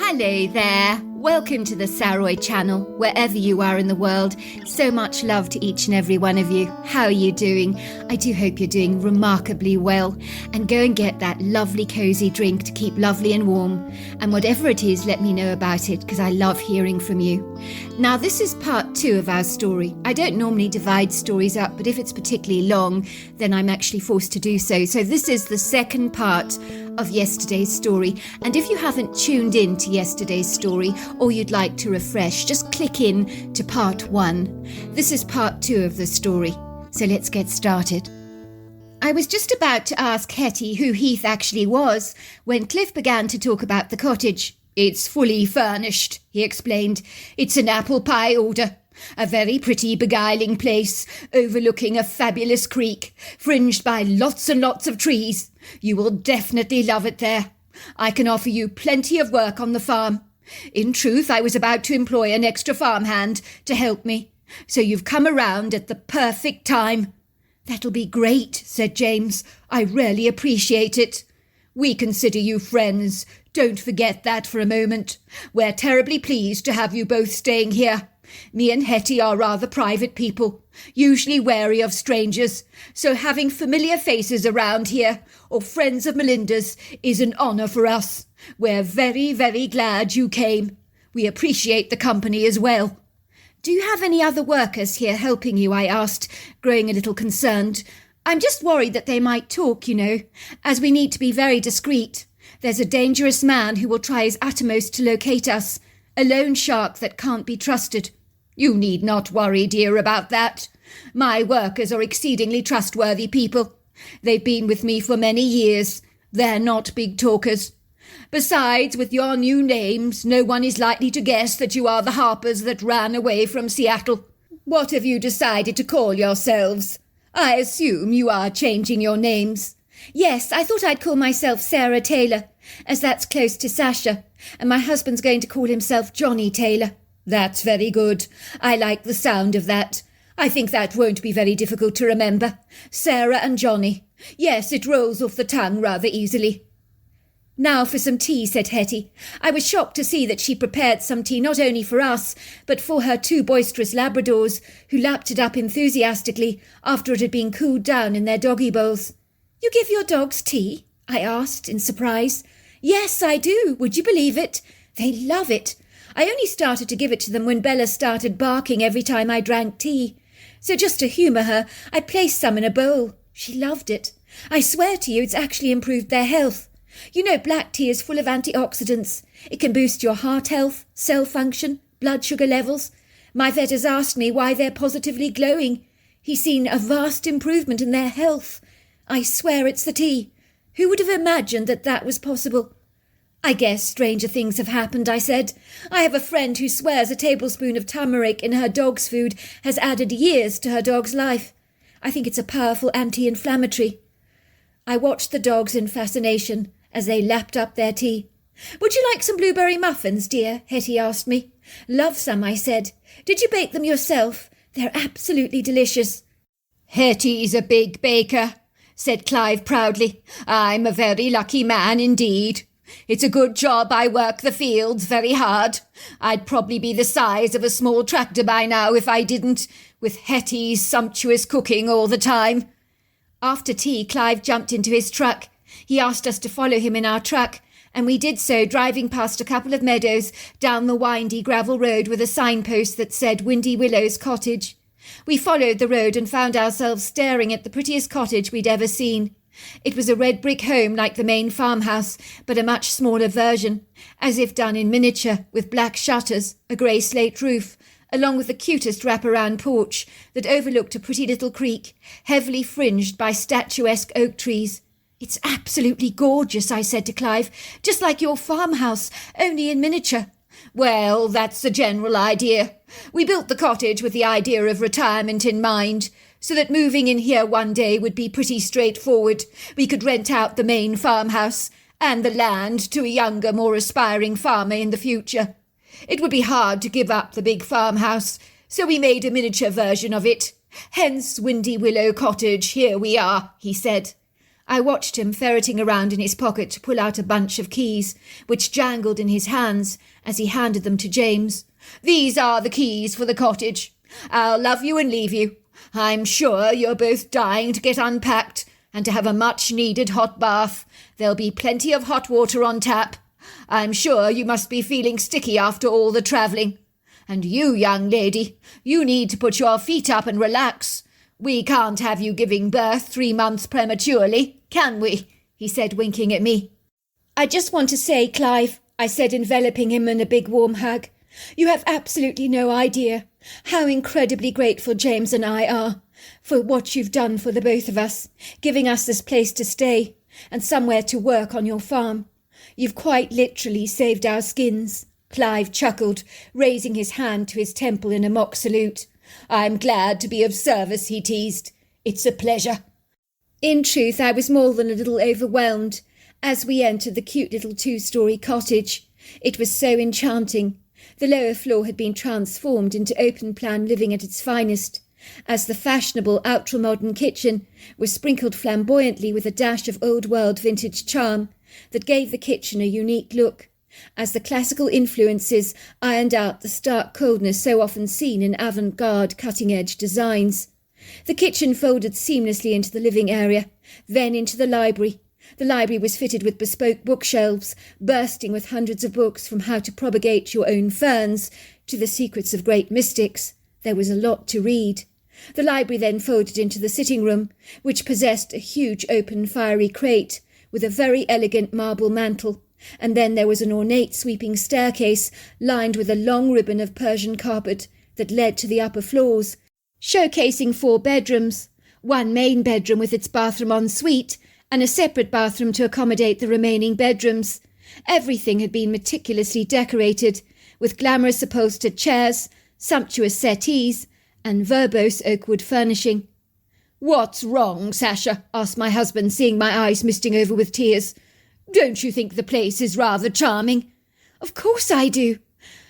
Hello there. Welcome to the Saroy channel, wherever you are in the world. So much love to each and every one of you. How are you doing? I do hope you're doing remarkably well. And go and get that lovely cozy drink to keep lovely and warm. And whatever it is, let me know about it, because I love hearing from you. Now, this is part 2 of our story. I don't normally divide stories up, but if it's particularly long, then I'm actually forced to do so. So this is the second part of yesterday's story. And if you haven't tuned in to yesterday's story, or you'd like to refresh, just click in to part 1. This is part 2 of the story. So let's get started. I was just about to ask Hetty who Heath actually was when Cliff began to talk about the cottage. "It's fully furnished," he explained. "It's an apple pie order. A very pretty, beguiling place, overlooking a fabulous creek, fringed by lots and lots of trees. You will definitely love it there. I can offer you plenty of work on the farm. In truth, I was about to employ an extra farmhand to help me, so you've come around at the perfect time." "That'll be great," said James. "I really appreciate it." "We consider you friends. Don't forget that for a moment. We're terribly pleased to have you both staying here. Me and Hetty are rather private people, usually wary of strangers, so having familiar faces around here, or friends of Melinda's, is an honour for us. We're very, very glad you came. We appreciate the company as well." "Do you have any other workers here helping you?" I asked, growing a little concerned. "I'm just worried that they might talk, as we need to be very discreet. There's a dangerous man who will try his uttermost to locate us, a loan shark that can't be trusted." "You need not worry, dear, about that. My workers are exceedingly trustworthy people. They've been with me for many years. They're not big talkers. Besides, with your new names, no one is likely to guess that you are the Harpers that ran away from Seattle. What have you decided to call yourselves? I assume you are changing your names." "Yes, I thought I'd call myself Sarah Taylor, as that's close to Sasha, and my husband's going to call himself Johnny Taylor." "That's very good. I like the sound of that. I think that won't be very difficult to remember. Sarah and Johnny. Yes, it rolls off the tongue rather easily." "Now for some tea," said Hetty. I was shocked to see that she prepared some tea not only for us, but for her 2 boisterous Labradors, who lapped it up enthusiastically after it had been cooled down in their doggy bowls. "You give your dogs tea?" I asked in surprise. "Yes, I do. Would you believe it? They love it. I only started to give it to them when Bella started barking every time I drank tea. So just to humour her, I placed some in a bowl. She loved it. I swear to you, it's actually improved their health. Black tea is full of antioxidants. It can boost your heart health, cell function, blood sugar levels. My vet has asked me why they're positively glowing. He's seen a vast improvement in their health. I swear it's the tea. Who would have imagined that that was possible?" "I guess stranger things have happened," I said. "I have a friend who swears a tablespoon of turmeric in her dog's food has added years to her dog's life. I think it's a powerful anti-inflammatory." I watched the dogs in fascination as they lapped up their tea. "Would you like some blueberry muffins, dear?" Hetty asked me. "Love some," I said. "Did you bake them yourself? They're absolutely delicious." "Hetty's a big baker," said Clive proudly. "I'm a very lucky man indeed. It's a good job I work the fields very hard. I'd probably be the size of a small tractor by now if I didn't, with Hetty's sumptuous cooking all the time." After tea, Clive jumped into his truck. He asked us to follow him in our truck, and we did so, driving past a couple of meadows down the windy gravel road with a signpost that said Windy Willow's Cottage. We followed the road and found ourselves staring at the prettiest cottage we'd ever seen. It was a red brick home like the main farmhouse, but a much smaller version, as if done in miniature, with black shutters, a grey slate roof, along with the cutest wraparound porch that overlooked a pretty little creek, heavily fringed by statuesque oak trees. "It's absolutely gorgeous," I said to Clive, "just like your farmhouse, only in miniature." "Well, that's the general idea. We built the cottage with the idea of retirement in mind, so that moving in here one day would be pretty straightforward. We could rent out the main farmhouse and the land to a younger, more aspiring farmer in the future. It would be hard to give up the big farmhouse, so we made a miniature version of it. Hence Windy Willow Cottage, here we are," he said. I watched him ferreting around in his pocket to pull out a bunch of keys, which jangled in his hands as he handed them to James. "These are the keys for the cottage. I'll love you and leave you. I'm sure you're both dying to get unpacked and to have a much-needed hot bath. There'll be plenty of hot water on tap. I'm sure you must be feeling sticky after all the travelling. And you, young lady, you need to put your feet up and relax. We can't have you giving birth 3 months prematurely, can we?" he said, winking at me. "I just want to say, Clive," I said, enveloping him in a big warm hug, "you have absolutely no idea how incredibly grateful James and I are for what you've done for the both of us, giving us this place to stay and somewhere to work on your farm. You've quite literally saved our skins." Clive chuckled, raising his hand to his temple in a mock salute. "I'm glad to be of service," he teased. "It's a pleasure." In truth, I was more than a little overwhelmed as we entered the cute little 2-story cottage. It was so enchanting. The lower floor had been transformed into open-plan living at its finest, as the fashionable ultra-modern kitchen was sprinkled flamboyantly with a dash of old-world vintage charm that gave the kitchen a unique look, as the classical influences ironed out the stark coldness so often seen in avant-garde cutting-edge designs. The kitchen folded seamlessly into the living area, then into the library. The library was fitted with bespoke bookshelves, bursting with hundreds of books from how to propagate your own ferns to the secrets of great mystics. There was a lot to read. The library then folded into the sitting room, which possessed a huge open fiery crate with a very elegant marble mantel, and then there was an ornate sweeping staircase lined with a long ribbon of Persian carpet that led to the upper floors, showcasing 4 bedrooms, one main bedroom with its bathroom en suite, and a separate bathroom to accommodate the remaining bedrooms. Everything had been meticulously decorated, with glamorous upholstered chairs, sumptuous settees, and verbose oakwood furnishing. "What's wrong, Sasha?" asked my husband, seeing my eyes misting over with tears. "Don't you think the place is rather charming?" "Of course I do.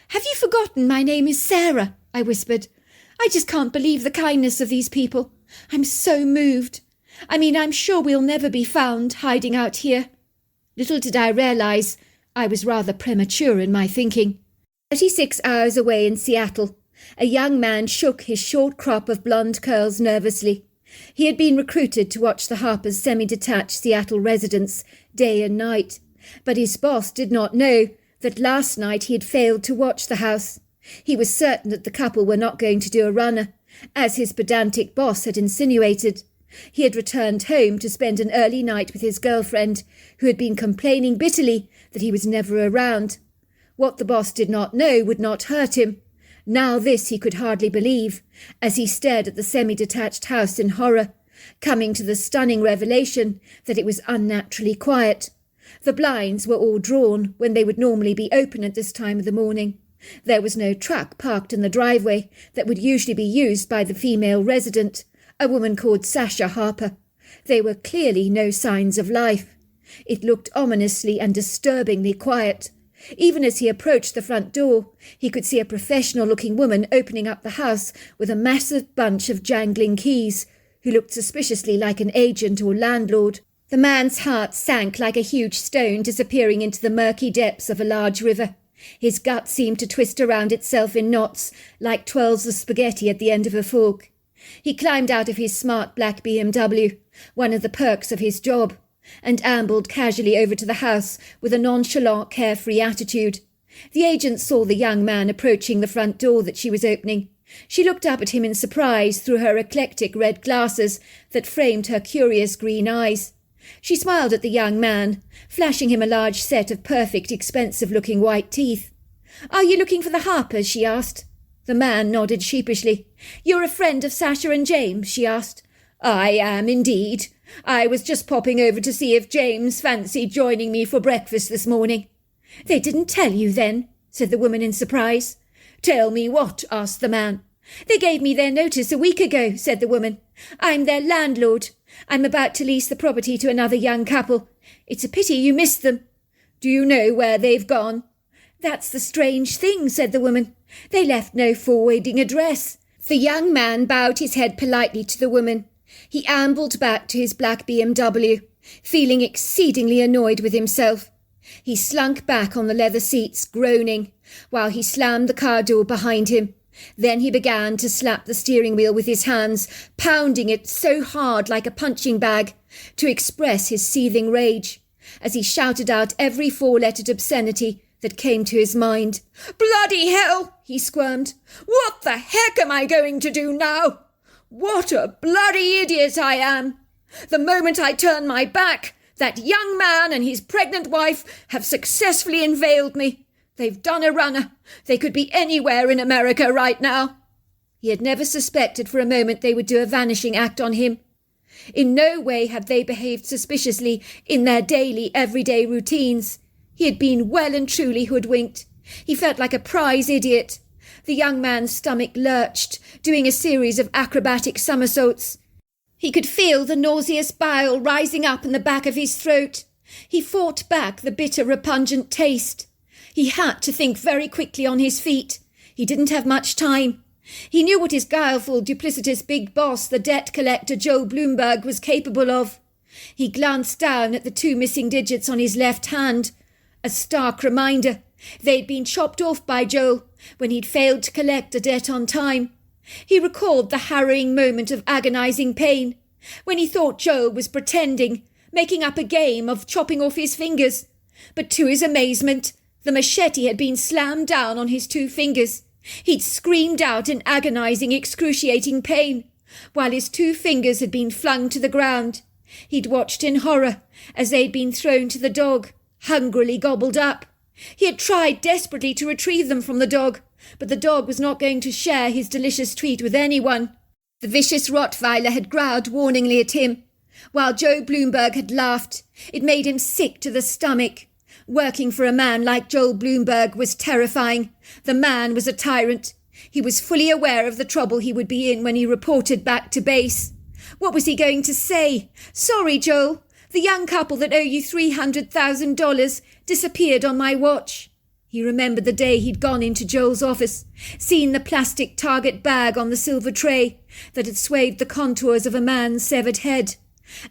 Have you forgotten my name is Sarah?" I whispered. "I just can't believe the kindness of these people. I'm so moved. I mean, I'm sure we'll never be found hiding out here." Little did I realize I was rather premature in my thinking. 36 hours away in Seattle, a young man shook his short crop of blonde curls nervously. He had been recruited to watch the Harpers' semi-detached Seattle residence day and night, but his boss did not know that last night he had failed to watch the house. He was certain that the couple were not going to do a runner, as his pedantic boss had insinuated. He had returned home to spend an early night with his girlfriend, who had been complaining bitterly that he was never around. What the boss did not know would not hurt him. Now this he could hardly believe, as he stared at the semi-detached house in horror, coming to the stunning revelation that it was unnaturally quiet. The blinds were all drawn when they would normally be open at this time of the morning. There was no truck parked in the driveway that would usually be used by the female resident, a woman called Sasha Harper. There were clearly no signs of life. It looked ominously and disturbingly quiet. Even as he approached the front door, he could see a professional-looking woman opening up the house with a massive bunch of jangling keys, who looked suspiciously like an agent or landlord. The man's heart sank like a huge stone disappearing into the murky depths of a large river. His gut seemed to twist around itself in knots, like twirls of spaghetti at the end of a fork. He climbed out of his smart black BMW, one of the perks of his job, and ambled casually over to the house with a nonchalant, carefree attitude. The agent saw the young man approaching the front door that she was opening. She looked up at him in surprise through her eclectic red glasses that framed her curious green eyes. She smiled at the young man, flashing him a large set of perfect, expensive-looking white teeth. "Are you looking for the Harpers?" she asked. The man nodded sheepishly. "You're a friend of Sasha and James?" she asked. "I am indeed. I was just popping over to see if James fancied joining me for breakfast this morning." "They didn't tell you then?" said the woman in surprise. "Tell me what?" asked the man. "They gave me their notice a week ago," said the woman. "I'm their landlord. I'm about to lease the property to another young couple. It's a pity you missed them." "Do you know where they've gone?" "That's the strange thing," said the woman. "They left no forwarding address." The young man bowed his head politely to the woman. He ambled back to his black BMW. feeling exceedingly annoyed with himself. He slunk back on the leather seats, groaning, while he slammed the car door behind him. Then he began to slap the steering wheel with his hands, pounding it so hard like a punching bag, to express his seething rage, as he shouted out every four-lettered obscenity that came to his mind. "Bloody hell!" he squirmed. "What the heck am I going to do now? What a bloody idiot I am! The moment I turn my back, that young man and his pregnant wife have successfully inveigled me. They've done a runner. They could be anywhere in America right now." He had never suspected for a moment they would do a vanishing act on him. In no way had they behaved suspiciously in their daily, everyday routines. He had been well and truly hoodwinked. He felt like a prize idiot. The young man's stomach lurched, doing a series of acrobatic somersaults. He could feel the nauseous bile rising up in the back of his throat. He fought back the bitter, repugnant taste. He had to think very quickly on his feet. He didn't have much time. He knew what his guileful, duplicitous big boss, the debt collector Joel Bloomberg, was capable of. He glanced down at the 2 missing digits on his left hand. A stark reminder. They'd been chopped off by Joel when he'd failed to collect a debt on time. He recalled the harrowing moment of agonizing pain, when he thought Joel was pretending, making up a game of chopping off his fingers. But to his amazement, the machete had been slammed down on his 2 fingers. He'd screamed out in agonizing, excruciating pain, while his 2 fingers had been flung to the ground. He'd watched in horror as they'd been thrown to the dog, hungrily gobbled up. He had tried desperately to retrieve them from the dog, but the dog was not going to share his delicious treat with anyone. The vicious Rottweiler had growled warningly at him, while Joe Bloomberg had laughed. It made him sick to the stomach. Working for a man like Joel Bloomberg was terrifying. The man was a tyrant. He was fully aware of the trouble he would be in when he reported back to base. What was he going to say? "Sorry, Joel. The young couple that owe you $300,000 disappeared on my watch." He remembered the day he'd gone into Joel's office, seen the plastic target bag on the silver tray that had swathed the contours of a man's severed head.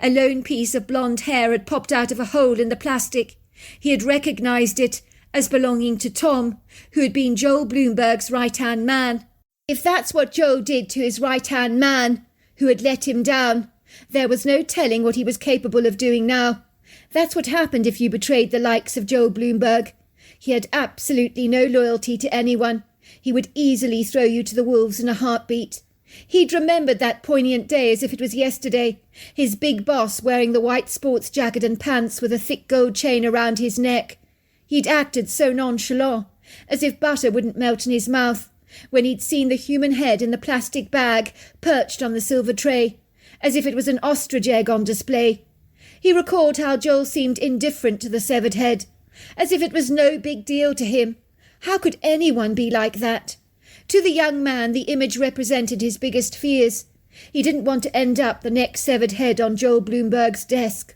A lone piece of blonde hair had popped out of a hole in the plastic. He had recognized it as belonging to Tom, who had been Joel Bloomberg's right-hand man. If that's what Joel did to his right-hand man, who had let him down, there was no telling what he was capable of doing now. That's what happened if you betrayed the likes of Joel Bloomberg. He had absolutely no loyalty to anyone. He would easily throw you to the wolves in a heartbeat. He'd remembered that poignant day as if it was yesterday, his big boss wearing the white sports jacket and pants with a thick gold chain around his neck. He'd acted so nonchalant, as if butter wouldn't melt in his mouth, when he'd seen the human head in the plastic bag perched on the silver tray, as if it was an ostrich egg on display. He recalled how Joel seemed indifferent to the severed head, as if it was no big deal to him. How could anyone be like that? To the young man, the image represented his biggest fears. He didn't want to end up the next severed head on Joel Bloomberg's desk.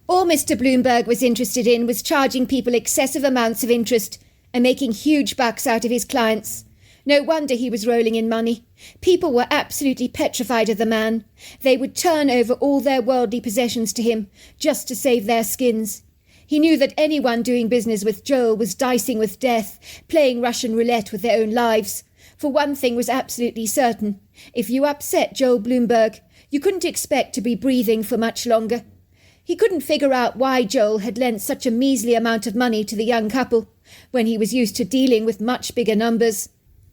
All Mr. Bloomberg was interested in was charging people excessive amounts of interest and making huge bucks out of his clients. No wonder he was rolling in money. People were absolutely petrified of the man. They would turn over all their worldly possessions to him just to save their skins. He knew that anyone doing business with Joel was dicing with death, playing Russian roulette with their own lives. For one thing was absolutely certain. If you upset Joel Bloomberg, you couldn't expect to be breathing for much longer. He couldn't figure out why Joel had lent such a measly amount of money to the young couple, when he was used to dealing with much bigger numbers.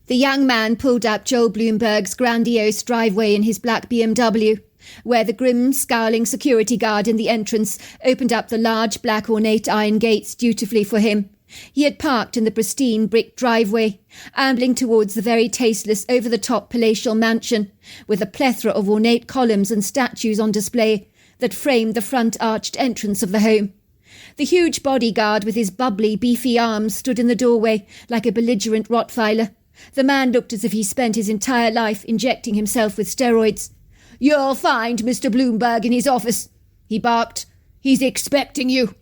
The young man pulled up Joel Bloomberg's grandiose driveway in his black BMW, where the grim, scowling security guard in the entrance opened up the large, black, ornate iron gates dutifully for him. He had parked in the pristine brick driveway, ambling towards the very tasteless, over-the-top palatial mansion, with a plethora of ornate columns and statues on display that framed the front-arched entrance of the home. The huge bodyguard with his bubbly, beefy arms stood in the doorway like a belligerent Rottweiler. The man looked as if he spent his entire life injecting himself with steroids. "You'll find Mr. Bloomberg in his office," he barked. "He's expecting you."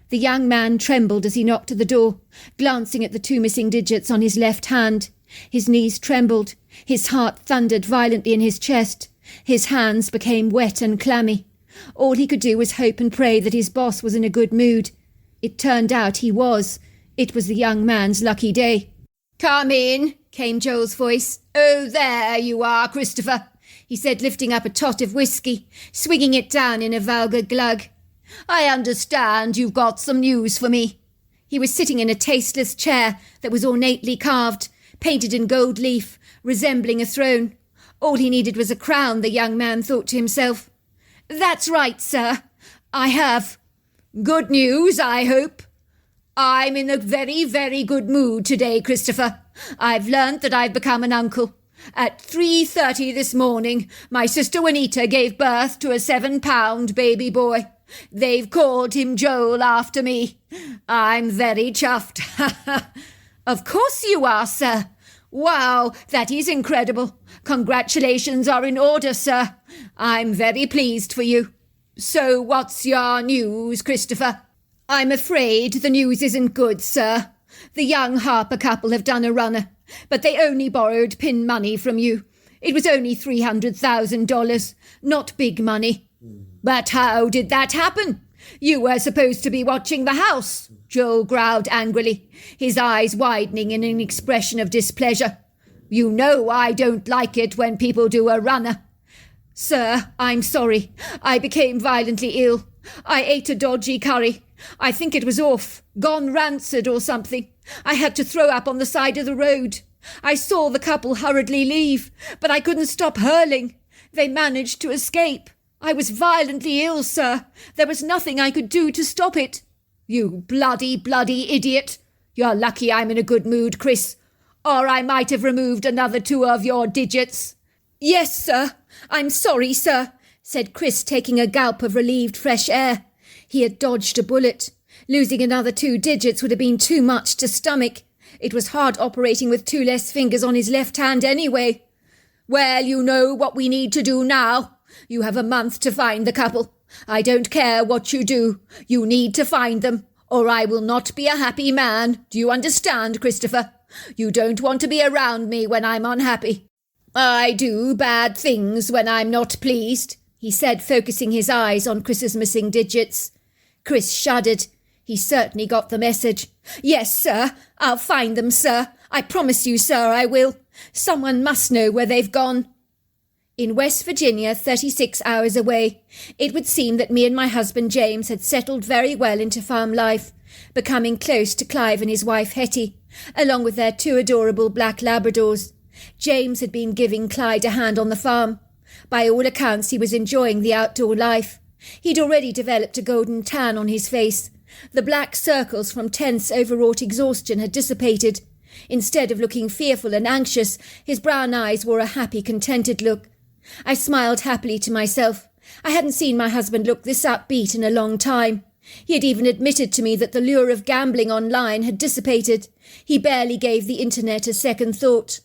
The young man trembled as he knocked at the door, glancing at the 2 missing digits on his left hand. His knees trembled. His heart thundered violently in his chest. His hands became wet and clammy. All he could do was hope and pray that his boss was in a good mood. It turned out he was. It was the young man's lucky day. "Come in," came Joel's voice. "Oh, there you are, Christopher," he said, lifting up a tot of whiskey, swinging it down in a vulgar glug. "I understand you've got some news for me." He was sitting in a tasteless chair that was ornately carved, painted in gold leaf, resembling a throne. All he needed was a crown, the young man thought to himself. "That's right, sir. I have. Good news, I hope." "I'm in a very, very good mood today, Christopher. I've learnt that I've become an uncle. At 3:30 this morning, my sister Juanita gave birth to a 7-pound baby boy. They've called him Joel after me. I'm very chuffed." "Of course you are, sir." "Wow, that is incredible. Congratulations are in order, sir. I'm very pleased for you. So what's your news, Christopher?" "I'm afraid the news isn't good, sir. The young Harper couple have done a runner, but they only borrowed pin money from you. It was only $300,000, not big money." "But how did that happen? You were supposed to be watching the house," Joel growled angrily, his eyes widening in an expression of displeasure. "You know I don't like it when people do a runner." "Sir, I'm sorry. I became violently ill. I ate a dodgy curry. I think it was gone rancid or something. I had to throw up on the side of the road. I saw the couple hurriedly leave, but I couldn't stop hurling. They managed to escape. I was violently ill, sir. There was nothing I could do to stop it." "You bloody idiot. You're lucky I'm in a good mood, Chris, or I might have removed another 2 of your digits." "Yes, sir. I'm sorry, sir," said Chris, taking a gulp of relieved fresh air. He had dodged a bullet. Losing another 2 digits would have been too much to stomach. It was hard operating with 2 less fingers on his left hand anyway. "Well, you know what we need to do now. You have a month to find the couple. I don't care what you do. You need to find them, or I will not be a happy man. Do you understand, Christopher? You don't want to be around me when I'm unhappy." "I do bad things when I'm not pleased," he said, focusing his eyes on Chris's missing digits. Chris shuddered. He certainly got the message. "Yes, sir. I'll find them, sir. I promise you, sir, I will. Someone must know where they've gone." In West Virginia, 36 hours away, it would seem that me and my husband James had settled very well into farm life, becoming close to Clive and his wife Hetty, along with their 2 adorable black Labradors. James had been giving Clyde a hand on the farm. By all accounts, he was enjoying the outdoor life. He'd already developed a golden tan on his face. The black circles from tense, overwrought exhaustion had dissipated. Instead of looking fearful and anxious, his brown eyes wore a happy, contented look. I smiled happily to myself. I hadn't seen my husband look this upbeat in a long time. He had even admitted to me that the lure of gambling online had dissipated. He barely gave the internet a second thought.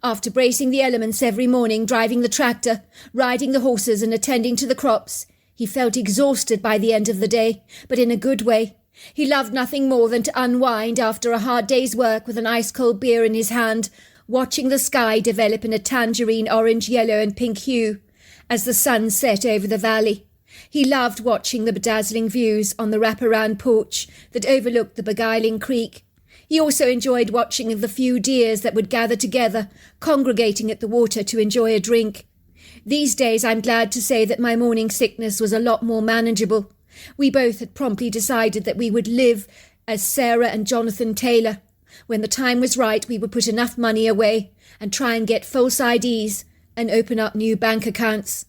After bracing the elements every morning, driving the tractor, riding the horses and attending to the crops, he felt exhausted by the end of the day, but in a good way. He loved nothing more than to unwind after a hard day's work with an ice-cold beer in his hand, watching the sky develop in a tangerine orange, yellow and pink hue as the sun set over the valley. He loved watching the bedazzling views on the wraparound porch that overlooked the beguiling creek. He also enjoyed watching the few deers that would gather together, congregating at the water to enjoy a drink. These days I'm glad to say that my morning sickness was a lot more manageable. We both had promptly decided that we would live as Sarah and Jonathan Taylor. When the time was right, we would put enough money away and try and get false IDs and open up new bank accounts.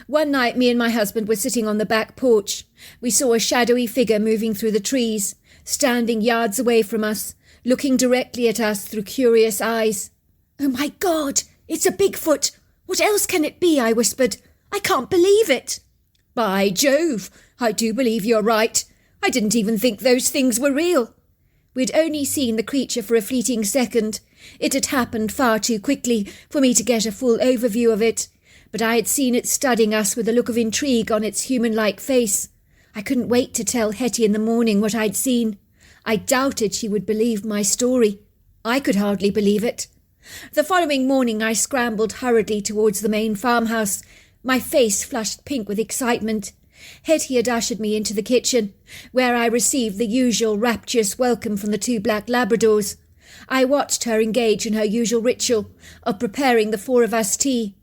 One night, me and my husband were sitting on the back porch. We saw a shadowy figure moving through the trees, standing yards away from us, looking directly at us through curious eyes. "Oh my God, it's a Bigfoot! What else can it be?" I whispered. "I can't believe it." "By Jove, I do believe you're right. I didn't even think those things were real." We'd only seen the creature for a fleeting second. It had happened far too quickly for me to get a full overview of it, but I had seen it studying us with a look of intrigue on its human-like face. I couldn't wait to tell Hetty in the morning what I'd seen. I doubted she would believe my story. I could hardly believe it. The following morning I scrambled hurriedly towards the main farmhouse, my face flushed pink with excitement. Hetty had ushered me into the kitchen, where I received the usual rapturous welcome from the 2 black Labradors. I watched her engage in her usual ritual of preparing the 4 of us tea.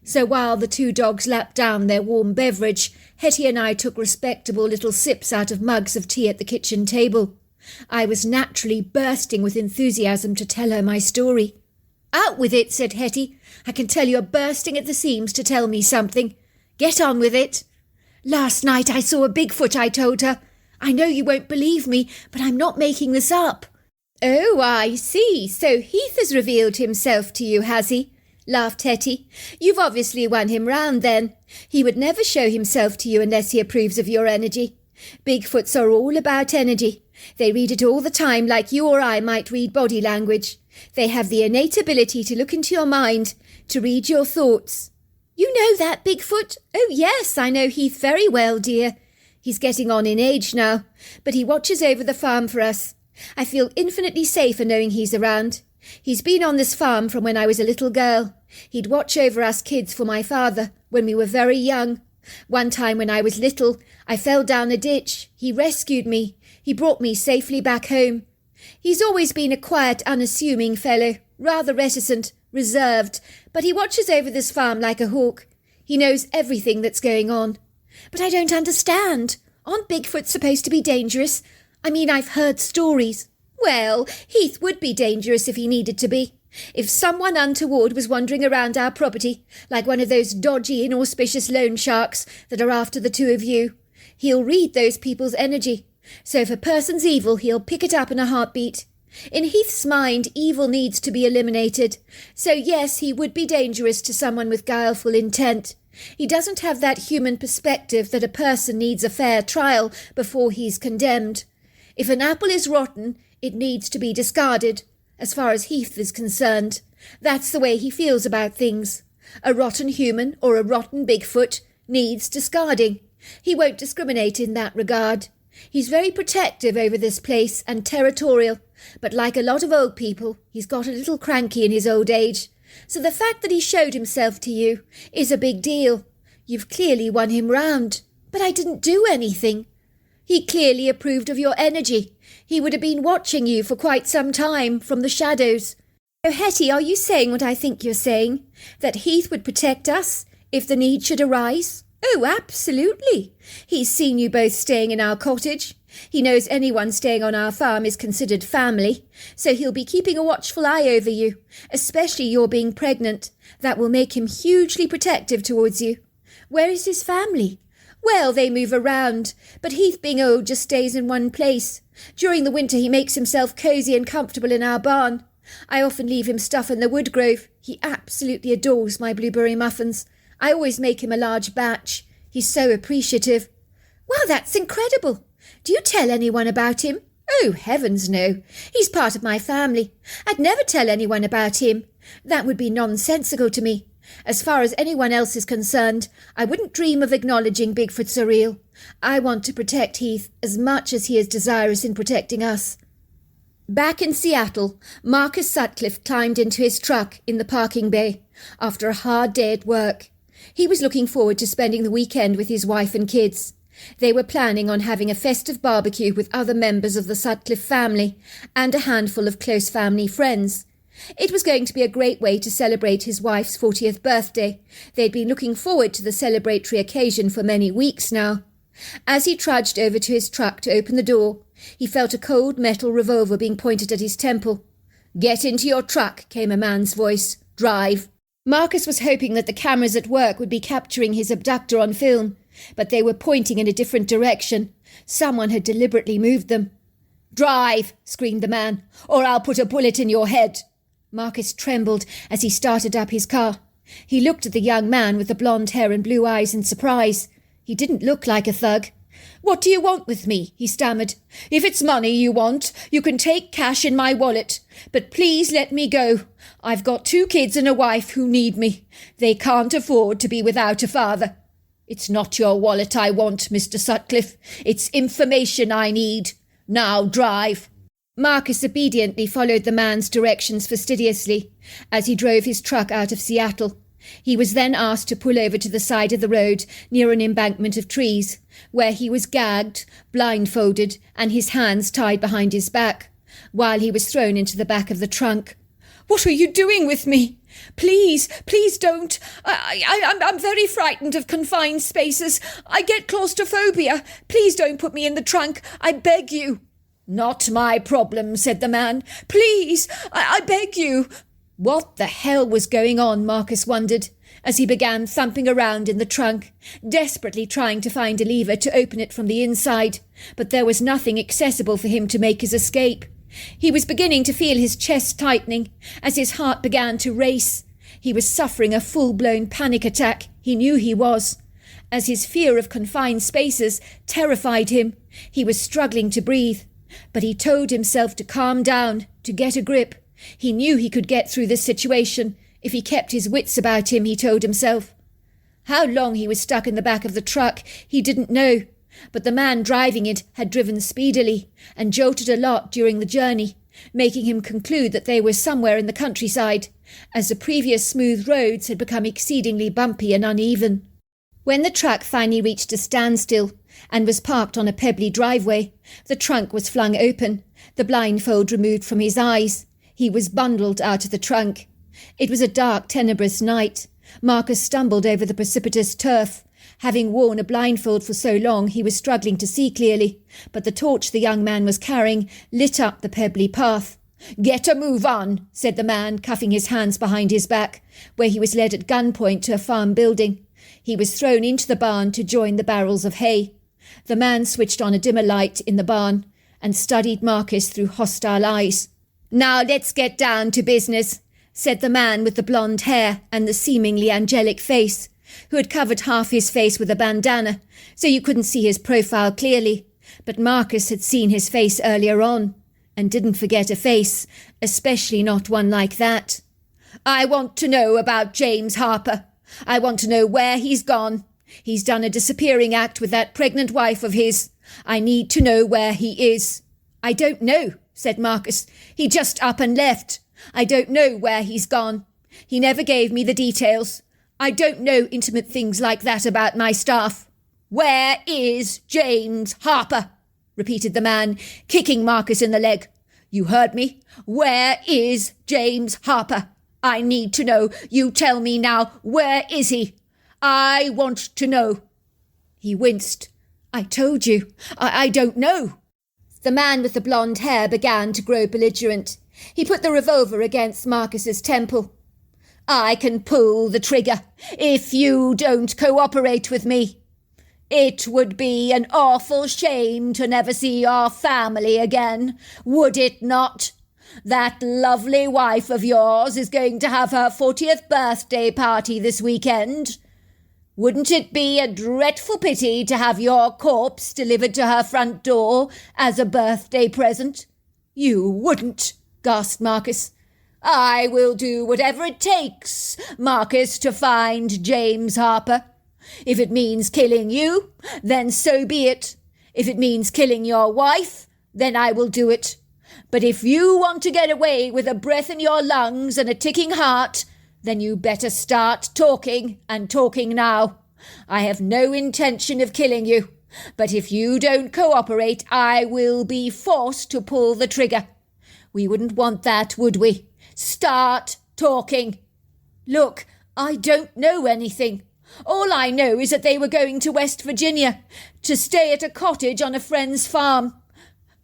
So while the 2 dogs lapped down their warm beverage, Hetty and I took respectable little sips out of mugs of tea at the kitchen table. I was naturally bursting with enthusiasm to tell her my story. "Out with it," said Hetty. "I can tell you're bursting at the seams to tell me something. Get on with it." "Last night I saw a Bigfoot," I told her. "I know you won't believe me, but I'm not making this up." "Oh, I see. So Heath has revealed himself to you, has he?" laughed Hetty. "You've obviously won him round, then. He would never show himself to you unless he approves of your energy. Bigfoots are all about energy. They read it all the time, like you or I might read body language. They have the innate ability to look into your mind, to read your thoughts." "You know that, Bigfoot?" "Oh, yes, I know Heath very well, dear. He's getting on in age now, but he watches over the farm for us. I feel infinitely safer knowing he's around. He's been on this farm from when I was a little girl. He'd watch over us kids for my father when we were very young. One time when I was little, I fell down a ditch. He rescued me. He brought me safely back home. He's always been a quiet, unassuming fellow, rather reticent, reserved, but he watches over this farm like a hawk. He knows everything that's going on." "But I don't understand. Aren't Bigfoot supposed to be dangerous? I mean, I've heard stories." "Well, Heath would be dangerous if he needed to be. If someone untoward was wandering around our property, like one of those dodgy, inauspicious loan sharks that are after the 2 of you, he'll read those people's energy. So if a person's evil, he'll pick it up in a heartbeat. In Heath's mind, evil needs to be eliminated. So yes, he would be dangerous to someone with guileful intent. He doesn't have that human perspective that a person needs a fair trial before he's condemned. If an apple is rotten, it needs to be discarded. As far as Heath is concerned, that's the way he feels about things. A rotten human or a rotten Bigfoot needs discarding. He won't discriminate in that regard. He's very protective over this place and territorial, but like a lot of old people, he's got a little cranky in his old age. So the fact that he showed himself to you is a big deal. You've clearly won him round." "But I didn't do anything." "He clearly approved of your energy. He would have been watching you for quite some time from the shadows." "Oh, Hetty, are you saying what I think you're saying? That Heath would protect us if the need should arise?" "Oh, absolutely. He's seen you both staying in our cottage. He knows anyone staying on our farm is considered family, so he'll be keeping a watchful eye over you, especially your being pregnant. That will make him hugely protective towards you." "Where is his family?" "Well, they move around, but Heath being old just stays in one place. During the winter he makes himself cosy and comfortable in our barn. I often leave him stuff in the wood grove. He absolutely adores my blueberry muffins. I always make him a large batch. He's so appreciative." "Wow, that's incredible. Do you tell anyone about him?" "Oh, heavens no. He's part of my family. I'd never tell anyone about him. That would be nonsensical to me. As far as anyone else is concerned, I wouldn't dream of acknowledging Bigfoots are real. I want to protect Heath as much as he is desirous in protecting us." Back in Seattle, Marcus Sutcliffe climbed into his truck in the parking bay after a hard day at work. He was looking forward to spending the weekend with his wife and kids. They were planning on having a festive barbecue with other members of the Sutcliffe family and a handful of close family friends. It was going to be a great way to celebrate his wife's 40th birthday. They'd been looking forward to the celebratory occasion for many weeks now. As he trudged over to his truck to open the door, he felt a cold metal revolver being pointed at his temple. "Get into your truck," came a man's voice. "Drive." Marcus was hoping that the cameras at work would be capturing his abductor on film, but they were pointing in a different direction. Someone had deliberately moved them. "Drive," screamed the man, "or I'll put a bullet in your head." Marcus trembled as he started up his car. He looked at the young man with the blonde hair and blue eyes in surprise. He didn't look like a thug. "What do you want with me?" he stammered. "If it's money you want, you can take cash in my wallet. But please let me go. I've got 2 kids and a wife who need me. They can't afford to be without a father." "It's not your wallet I want, Mr. Sutcliffe. It's information I need. Now drive." Marcus obediently followed the man's directions fastidiously as he drove his truck out of Seattle. He was then asked to pull over to the side of the road near an embankment of trees, where he was gagged, blindfolded, and his hands tied behind his back, while he was thrown into the back of the trunk. "What are you doing with me? Please don't. I'm very frightened of confined spaces. I get claustrophobia. Please don't put me in the trunk. I beg you." "Not my problem," said the man. "Please, I beg you." What the hell was going on, Marcus wondered, as he began thumping around in the trunk, desperately trying to find a lever to open it from the inside, but there was nothing accessible for him to make his escape. He was beginning to feel his chest tightening as his heart began to race. He was suffering a full-blown panic attack. He knew he was. As his fear of confined spaces terrified him, he was struggling to breathe. But he told himself to calm down, to get a grip. He knew he could get through this situation if he kept his wits about him, he told himself. How long he was stuck in the back of the truck, he didn't know. But the man driving it had driven speedily and jolted a lot during the journey, making him conclude that they were somewhere in the countryside, as the previous smooth roads had become exceedingly bumpy and uneven. When the truck finally reached a standstill and was parked on a pebbly driveway, the trunk was flung open, the blindfold removed from his eyes. He was bundled out of the trunk. It was a dark, tenebrous night. Marcus stumbled over the precipitous turf. Having worn a blindfold for so long, he was struggling to see clearly, but the torch the young man was carrying lit up the pebbly path. "Get a move on," said the man, cuffing his hands behind his back, where he was led at gunpoint to a farm building. He was thrown into the barn to join the barrels of hay. The man switched on a dimmer light in the barn and studied Marcus through hostile eyes. "Now let's get down to business," said the man with the blonde hair and the seemingly angelic face, who had covered half his face with a bandana, so you couldn't see his profile clearly. But Marcus had seen his face earlier on, and didn't forget a face, especially not one like that. "I want to know about James Harper. I want to know where he's gone. He's done a disappearing act with that pregnant wife of his. I need to know where he is." "I don't know," said Marcus. "He just up and left. I don't know where he's gone. He never gave me the details. I don't know intimate things like that about my staff." "Where is James Harper?" repeated the man, kicking Marcus in the leg. "You heard me. Where is James Harper? I need to know. You tell me now. Where is he? I want to know." He winced. "I told you. I don't know." The man with the blonde hair began to grow belligerent. He put the revolver against Marcus's temple. "I can pull the trigger if you don't cooperate with me. It would be an awful shame to never see our family again, would it not? That lovely wife of yours is going to have her 40th birthday party this weekend. Wouldn't it be a dreadful pity to have your corpse delivered to her front door as a birthday present?" "You wouldn't," gasped Marcus. "I will do whatever it takes, Marcus, to find James Harper. If it means killing you, then so be it. If it means killing your wife, then I will do it. But if you want to get away with a breath in your lungs and a ticking heart, then you better start talking, and talking now. I have no intention of killing you, but if you don't cooperate, I will be forced to pull the trigger. We wouldn't want that, would we? Start talking." "Look, I don't know anything. All I know is that they were going to West Virginia to stay at a cottage on a friend's farm.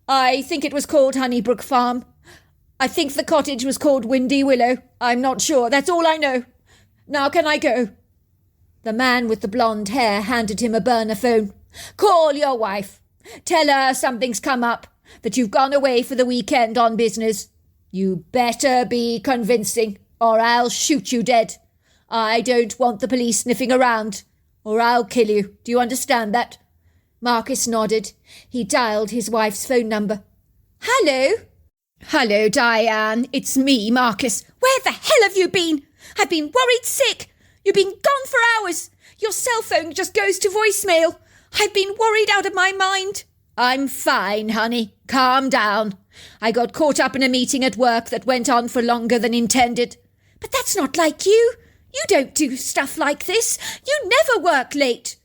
I think it was called Honeybrook Farm. I think the cottage was called Windy Willow. I'm not sure. That's all I know. Now can I go?" The man with the blonde hair handed him a burner phone. "Call your wife. Tell her something's come up, that you've gone away for the weekend on business. You better be convincing, or I'll shoot you dead. I don't want the police sniffing around, or I'll kill you. Do you understand that?" Marcus nodded. He dialed his wife's phone number. "Hello?" "Hello, Diane. It's me, Marcus. Where the hell have you been? I've been worried sick. You've been gone for hours. Your cell phone just goes to voicemail. I've been worried out of my mind." "I'm fine, honey. Calm down. I got caught up in a meeting at work that went on for longer than intended." "But that's not like you. You don't do stuff like this. You never work late.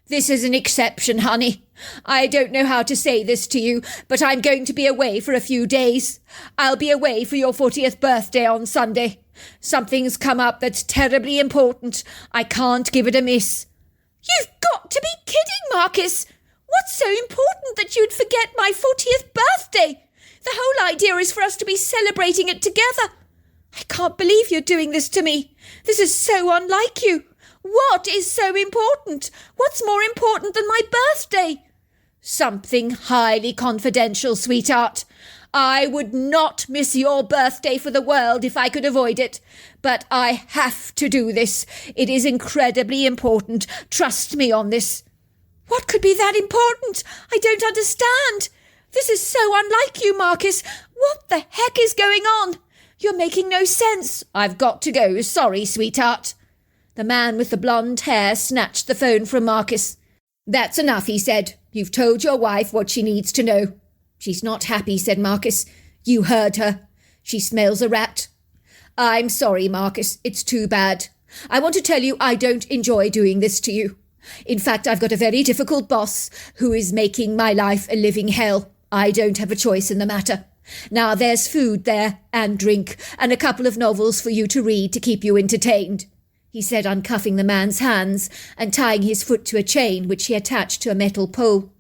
This is an exception, honey. I don't know how to say this to you, but I'm going to be away for a few days. I'll be away for your 40th birthday on Sunday. Something's come up that's terribly important. I can't give it a miss. You've got to be kidding, Marcus. What's so important that you'd forget my 40th birthday? The whole idea is for us to be celebrating it together. I can't believe you're doing this to me. This is so unlike you. What is so important? What's more important than my birthday? Something highly confidential, sweetheart. I would not miss your birthday for the world if I could avoid it. But I have to do this. It is incredibly important. Trust me on this. What could be that important? I don't understand. This is so unlike you, Marcus. What the heck is going on? You're making no sense. I've got to go. Sorry, sweetheart. The man with the blonde hair snatched the phone from Marcus. That's enough, he said. You've told your wife what she needs to know. She's not happy, said Marcus. You heard her. She smells a rat. I'm sorry, Marcus. It's too bad. I want to tell you I don't enjoy doing this to you. In fact, I've got a very difficult boss who is making my life a living hell. I don't have a choice in the matter. Now, there's food there, and drink, and a couple of novels for you to read to keep you entertained, he said, uncuffing the man's hands and tying his foot to a chain which he attached to a metal pole.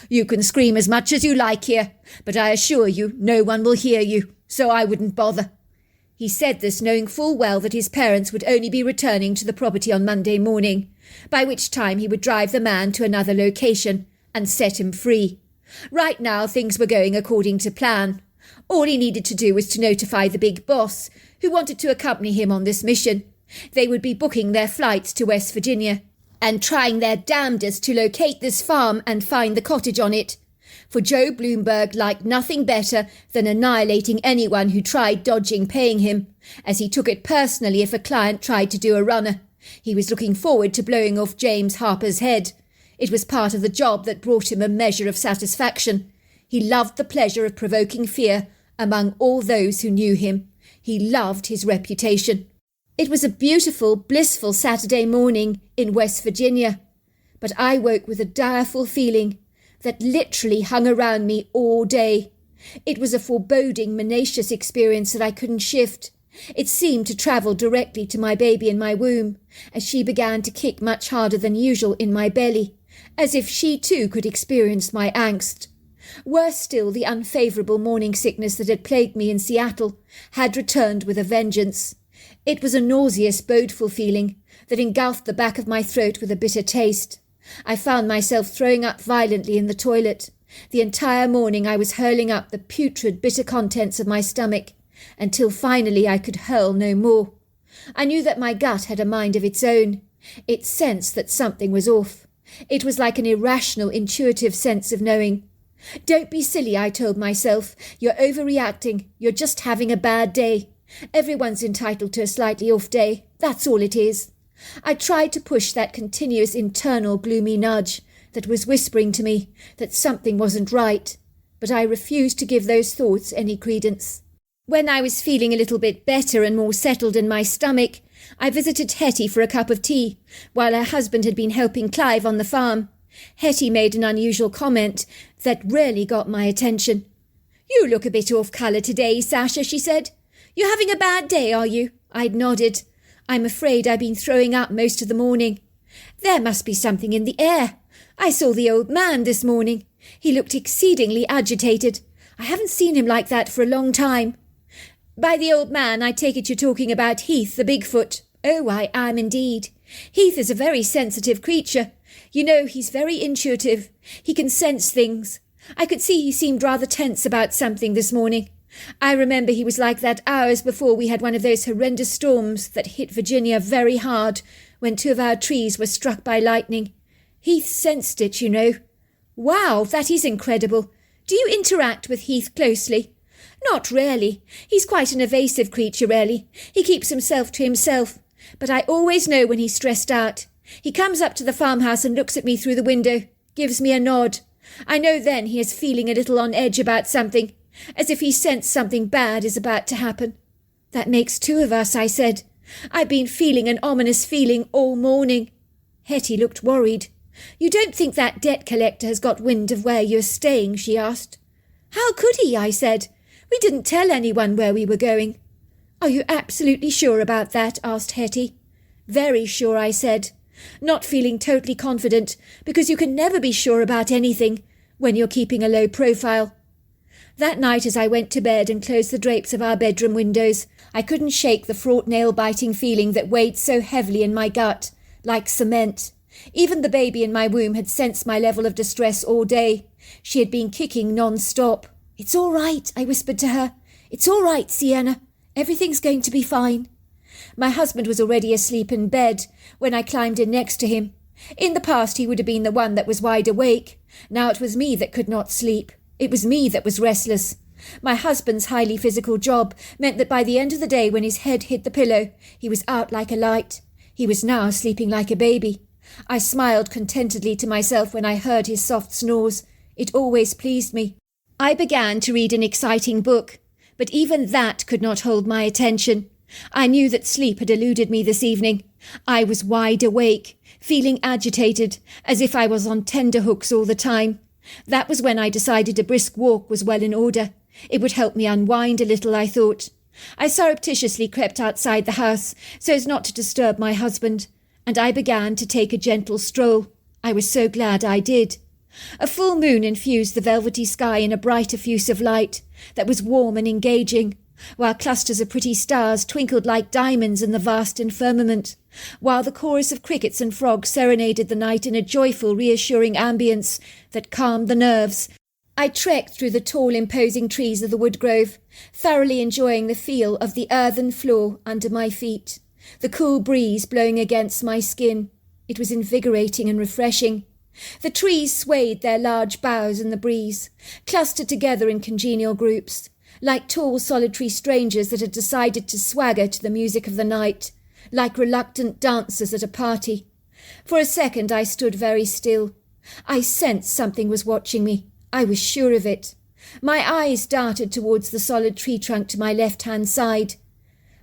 You can scream as much as you like here, but I assure you no one will hear you, so I wouldn't bother. He said this knowing full well that his parents would only be returning to the property on Monday morning, by which time he would drive the man to another location and set him free. Right now things were going according to plan. All he needed to do was to notify the big boss, who wanted to accompany him on this mission. They would be booking their flights to West Virginia and trying their damnedest to locate this farm and find the cottage on it. For Joe Bloomberg liked nothing better than annihilating anyone who tried dodging paying him, as he took it personally if a client tried to do a runner. He was looking forward to blowing off James Harper's head. It was part of the job that brought him a measure of satisfaction. He loved the pleasure of provoking fear among all those who knew him. He loved his reputation. It was a beautiful, blissful Saturday morning in West Virginia, but I woke with a direful feeling that literally hung around me all day. It was a foreboding, menacious experience that I couldn't shift. It seemed to travel directly to my baby in my womb, as she began to kick much harder than usual in my belly, as if she too could experience my angst. Worse still, the unfavourable morning sickness that had plagued me in Seattle had returned with a vengeance. It was a nauseous, bodeful feeling that engulfed the back of my throat with a bitter taste. I found myself throwing up violently in the toilet. The entire morning I was hurling up the putrid, bitter contents of my stomach, until finally I could hurl no more. I knew that my gut had a mind of its own. It sensed that something was off. It was like an irrational, intuitive sense of knowing. Don't be silly, I told myself. You're overreacting. You're just having a bad day. Everyone's entitled to a slightly off day. That's all it is. I tried to push that continuous internal gloomy nudge that was whispering to me that something wasn't right, but I refused to give those thoughts any credence. When I was feeling a little bit better and more settled in my stomach, I visited Hetty for a cup of tea, while her husband had been helping Clive on the farm. Hetty made an unusual comment that really got my attention. "You look a bit off colour today, Sasha," she said. "You're having a bad day, are you?" I'd nodded. "I'm afraid I've been throwing up most of the morning." "There must be something in the air. I saw the old man this morning. He looked exceedingly agitated. I haven't seen him like that for a long time." "By the old man, I take it you're talking about Heath, the Bigfoot." "Oh, I am indeed. Heath is a very sensitive creature. You know, he's very intuitive. He can sense things. I could see he seemed rather tense about something this morning. I remember he was like that hours before we had one of those horrendous storms that hit Virginia very hard when 2 of our trees were struck by lightning. Heath sensed it, you know." "Wow, that is incredible. Do you interact with Heath closely?" "Not really. He's quite an evasive creature, really. He keeps himself to himself. But I always know when he's stressed out. He comes up to the farmhouse and looks at me through the window, gives me a nod. I know then he is feeling a little on edge about something, as if he sensed something bad is about to happen." "That makes 2 of us," I said. I've been feeling an ominous feeling all morning." Hetty looked worried. "You don't think that debt collector has got wind of where you're staying?" she asked. "How could he?" I said. "We didn't tell anyone where we were going." "Are you absolutely sure about that?" asked Hetty. "Very sure," I said, not feeling totally confident, because you can never be sure about anything when you're keeping a low profile. That night as I went to bed and closed the drapes of our bedroom windows, I couldn't shake the fraught nail-biting feeling that weighed so heavily in my gut, like cement. Even the baby in my womb had sensed my level of distress all day. She had been kicking non-stop. "It's all right," I whispered to her. "It's all right, Sienna. Everything's going to be fine." My husband was already asleep in bed when I climbed in next to him. In the past he would have been the one that was wide awake. Now it was me that could not sleep. It was me that was restless. My husband's highly physical job meant that by the end of the day, when his head hit the pillow, he was out like a light. He was now sleeping like a baby. I smiled contentedly to myself when I heard his soft snores. It always pleased me. I began to read an exciting book, but even that could not hold my attention. I knew that sleep had eluded me this evening. I was wide awake, feeling agitated, as if I was on tenterhooks all the time. That was when I decided a brisk walk was well in order. It would help me unwind a little, I thought. I surreptitiously crept outside the house so as not to disturb my husband, and I began to take a gentle stroll. I was so glad I did. A full moon infused the velvety sky in a bright effusive light that was warm and engaging, while clusters of pretty stars twinkled like diamonds in the vast firmament, while the chorus of crickets and frogs serenaded the night in a joyful, reassuring ambience that calmed the nerves. I trekked through the tall, imposing trees of the wood grove, thoroughly enjoying the feel of the earthen floor under my feet, the cool breeze blowing against my skin. It was invigorating and refreshing. The trees swayed their large boughs in the breeze, clustered together in congenial groups, like tall solitary strangers that had decided to swagger to the music of the night, like reluctant dancers at a party. For a second I stood very still. I sensed something was watching me. I was sure of it. My eyes darted towards the solid tree trunk to my left-hand side.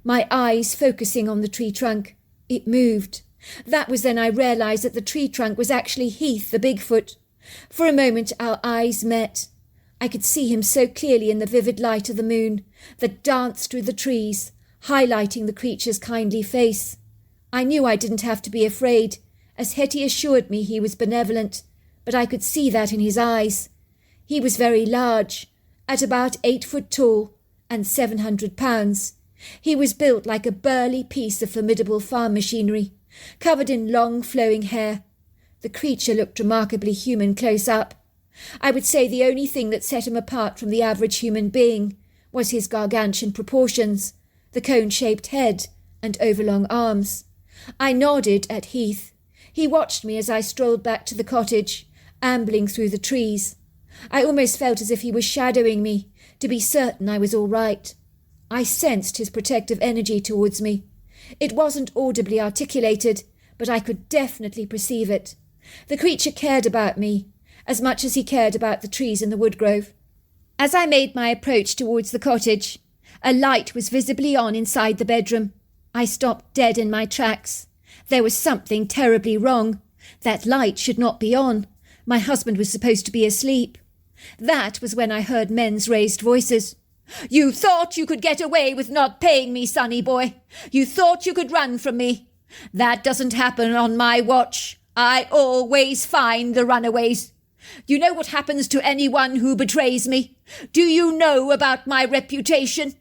My eyes focusing on the tree trunk. It moved. That was then I realized that the tree trunk was actually Heath, the Bigfoot. For a moment our eyes met. I could see him so clearly in the vivid light of the moon that danced through the trees, highlighting the creature's kindly face. I knew I didn't have to be afraid, as Hetty assured me he was benevolent, but I could see that in his eyes. He was very large, at about 8 foot tall and 700 pounds. He was built like a burly piece of formidable farm machinery, covered in long flowing hair. The creature looked remarkably human close up. I would say the only thing that set him apart from the average human being was his gargantuan proportions, the cone-shaped head and overlong arms. I nodded at Heath. He watched me as I strolled back to the cottage, ambling through the trees. I almost felt as if he was shadowing me, to be certain I was all right. I sensed his protective energy towards me. It wasn't audibly articulated, but I could definitely perceive it. The creature cared about me, as much as he cared about the trees in the wood grove. As I made my approach towards the cottage, a light was visibly on inside the bedroom. I stopped dead in my tracks. There was something terribly wrong. That light should not be on. My husband was supposed to be asleep. That was when I heard men's raised voices. "You thought you could get away with not paying me, sonny boy. You thought you could run from me. That doesn't happen on my watch. I always find the runaways. You know what happens to anyone who betrays me? Do you know about my reputation?"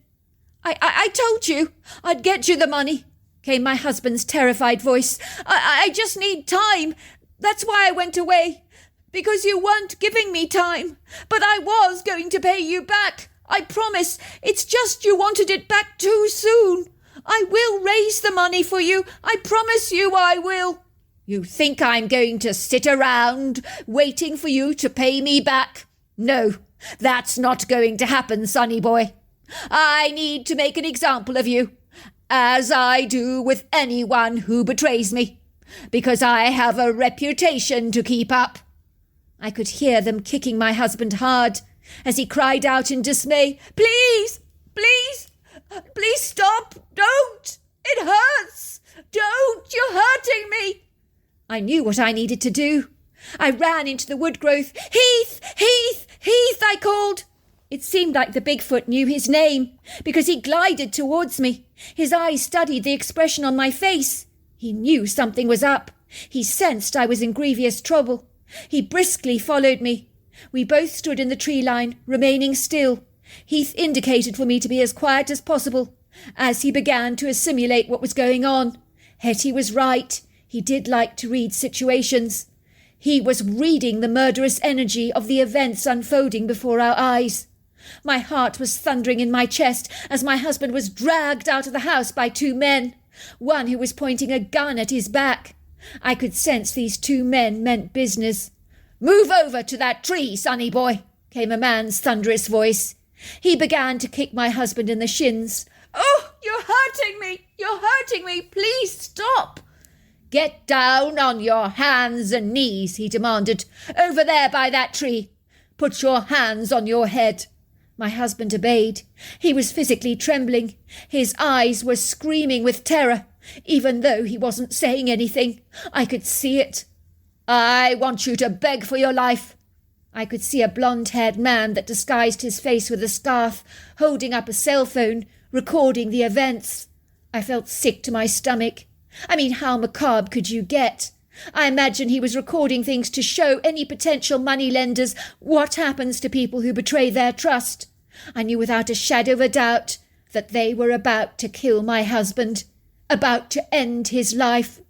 I told you I'd get you the money," came my husband's terrified voice. I just need time. That's why I went away. Because you weren't giving me time. But I was going to pay you back. I promise. It's just you wanted it back too soon. I will raise the money for you. I promise you I will." "You think I'm going to sit around waiting for you to pay me back? No, that's not going to happen, sonny boy. I need to make an example of you, as I do with anyone who betrays me, because I have a reputation to keep up." I could hear them kicking my husband hard as he cried out in dismay, "Please, please, please stop, don't! It I knew what I needed to do. I ran into the wood growth. Heath! Heath! Heath! I called. It seemed like the Bigfoot knew his name, because he glided towards me. His eyes studied the expression on my face. He knew something was up. He sensed I was in grievous trouble. He briskly followed me. We both stood in the tree line, remaining still. Heath indicated for me to be as quiet as possible, as he began to assimilate what was going on. Hetty was right. He did like to read situations. He was reading the murderous energy of the events unfolding before our eyes. My heart was thundering in my chest as my husband was dragged out of the house by two men, one who was pointing a gun at his back. I could sense these two men meant business. "Move over to that tree, sonny boy," came a man's thunderous voice. He began to kick my husband in the shins. "Oh, you're hurting me! You're hurting me! Please stop!" "Get down on your hands and knees," he demanded. "Over there by that tree. Put your hands on your head." My husband obeyed. He was physically trembling. His eyes were screaming with terror, even though he wasn't saying anything. I could see it. "I want you to beg for your life." I could see a blonde-haired man that disguised his face with a scarf, holding up a cell phone, recording the events. I felt sick to my stomach. I mean, how macabre could you get? I imagine he was recording things to show any potential moneylenders what happens to people who betray their trust. I knew without a shadow of a doubt that they were about to kill my husband, about to end his life.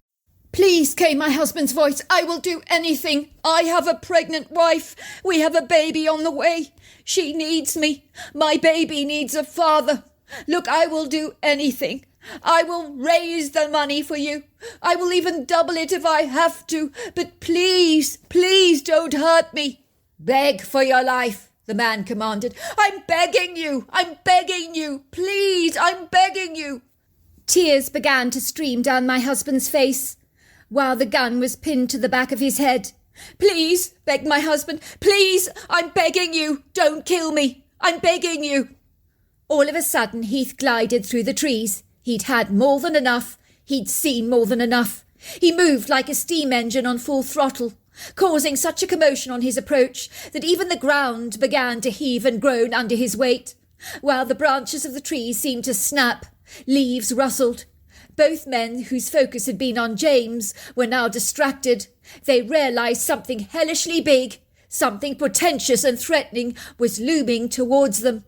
"Please," came my husband's voice, "I will do anything. I have a pregnant wife. We have a baby on the way. She needs me. My baby needs a father. Look, I will do anything. I will raise the money for you. I will even double it if I have to. But please, please don't hurt me." "Beg for your life," the man commanded. "I'm begging you. I'm begging you. Please, I'm begging you." Tears began to stream down my husband's face, while the gun was pinned to the back of his head. "Please," begged my husband. "Please, I'm begging you. Don't kill me. I'm begging you." All of a sudden, Heath glided through the trees. He'd had more than enough. He'd seen more than enough. He moved like a steam engine on full throttle, causing such a commotion on his approach that even the ground began to heave and groan under his weight, while the branches of the trees seemed to snap. Leaves rustled. Both men, whose focus had been on James, were now distracted. They realized something hellishly big, something portentous and threatening, was looming towards them.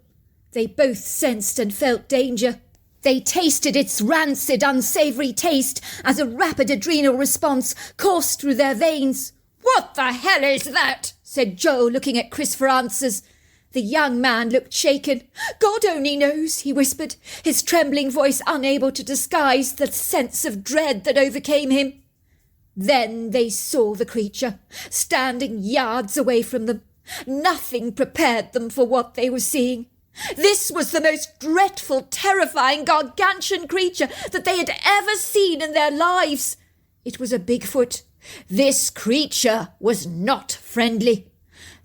They both sensed and felt danger. They tasted its rancid, unsavoury taste as a rapid adrenal response coursed through their veins. "What the hell is that?" said Joe, looking at Chris for answers. The young man looked shaken. "God only knows," he whispered, his trembling voice unable to disguise the sense of dread that overcame him. Then they saw the creature, standing yards away from them. Nothing prepared them for what they were seeing. This was the most dreadful, terrifying, gargantuan creature that they had ever seen in their lives. It was a Bigfoot. This creature was not friendly.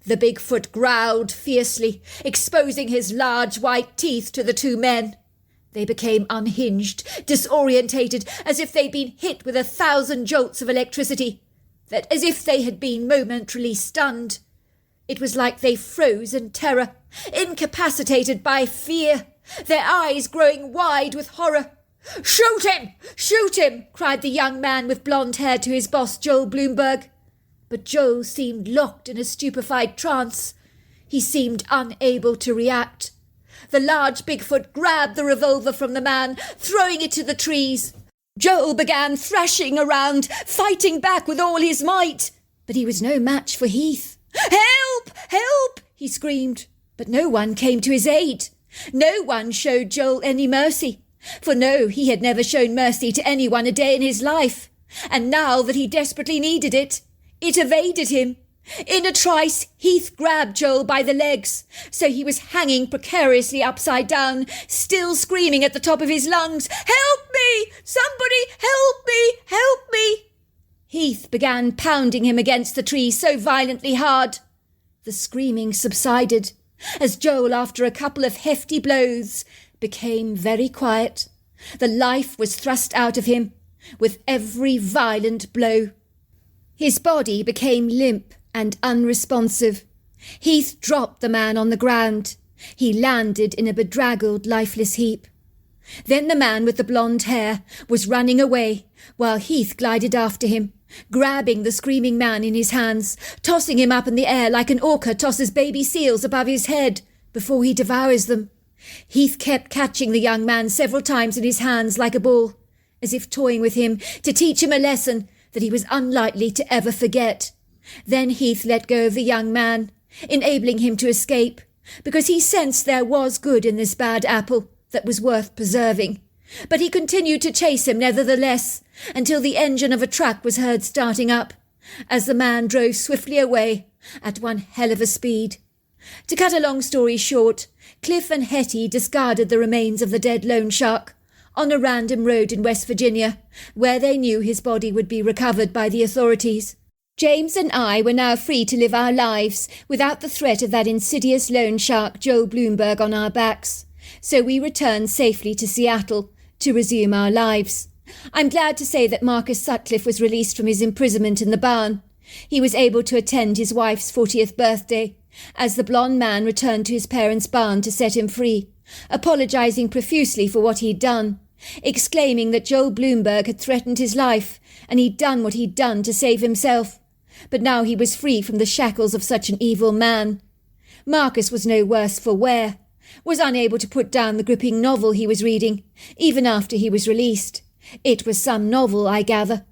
The Bigfoot growled fiercely, exposing his large white teeth to the two men. They became unhinged, disorientated, as if they'd been hit with 1,000 jolts of electricity, as if they had been momentarily stunned. It was like they froze in terror, incapacitated by fear, their eyes growing wide with horror. "Shoot him! Shoot him!" cried the young man with blonde hair to his boss, Joel Bloomberg. But Joel seemed locked in a stupefied trance. He seemed unable to react. The large Bigfoot grabbed the revolver from the man, throwing it to the trees. Joel began thrashing around, fighting back with all his might. But he was no match for Heath. "Help! Help!" he screamed. But no one came to his aid. No one showed Joel any mercy. For no, he had never shown mercy to anyone a day in his life. And now that he desperately needed it, it evaded him. In a trice, Heath grabbed Joel by the legs, so he was hanging precariously upside down, still screaming at the top of his lungs, "Help me! Somebody help me! Help me!" Heath began pounding him against the tree so violently hard. The screaming subsided, as Joel, after a couple of hefty blows, became very quiet. The life was thrust out of him with every violent blow. His body became limp and unresponsive. Heath dropped the man on the ground. He landed in a bedraggled, lifeless heap. Then the man with the blonde hair was running away, while Heath glided after him, grabbing the screaming man in his hands, tossing him up in the air like an orca tosses baby seals above his head before he devours them. Heath kept catching the young man several times in his hands like a ball, as if toying with him to teach him a lesson that he was unlikely to ever forget. Then Heath let go of the young man, enabling him to escape, because he sensed there was good in this bad apple that was worth preserving. But he continued to chase him nevertheless, until the engine of a truck was heard starting up, as the man drove swiftly away at one hell of a speed. To cut a long story short, Cliff and Hetty discarded the remains of the dead loan shark on a random road in West Virginia, where they knew his body would be recovered by the authorities. James and I were now free to live our lives without the threat of that insidious loan shark Joe Bloomberg on our backs. So we returned safely to Seattle to resume our lives. I'm glad to say that Marcus Sutcliffe was released from his imprisonment in the barn. He was able to attend his wife's 40th birthday, as the blonde man returned to his parents' barn to set him free, apologizing profusely for what he'd done, exclaiming that Joel Bloomberg had threatened his life and he'd done what he'd done to save himself. But now he was free from the shackles of such an evil man. Marcus was no worse for wear, was unable to put down the gripping novel he was reading, even after he was released. It was some novel, I gather.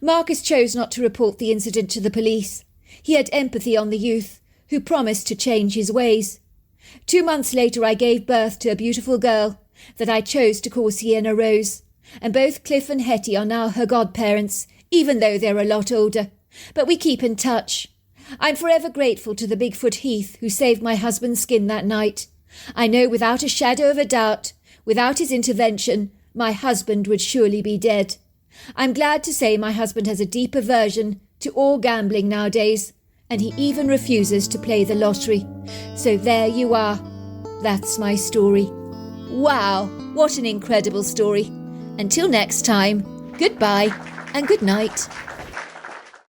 Marcus chose not to report the incident to the police. He had empathy on the youth, who promised to change his ways. 2 months later I gave birth to a beautiful girl that I chose to call Sienna Rose, and both Cliff and Hetty are now her godparents, even though they're a lot older. But we keep in touch. I'm forever grateful to the Bigfoot Heath who saved my husband's skin that night. I know without a shadow of a doubt, without his intervention, my husband would surely be dead. I'm glad to say my husband has a deep aversion to all gambling nowadays, and he even refuses to play the lottery. So there you are. That's my story. Wow, what an incredible story. Until next time, goodbye and good night.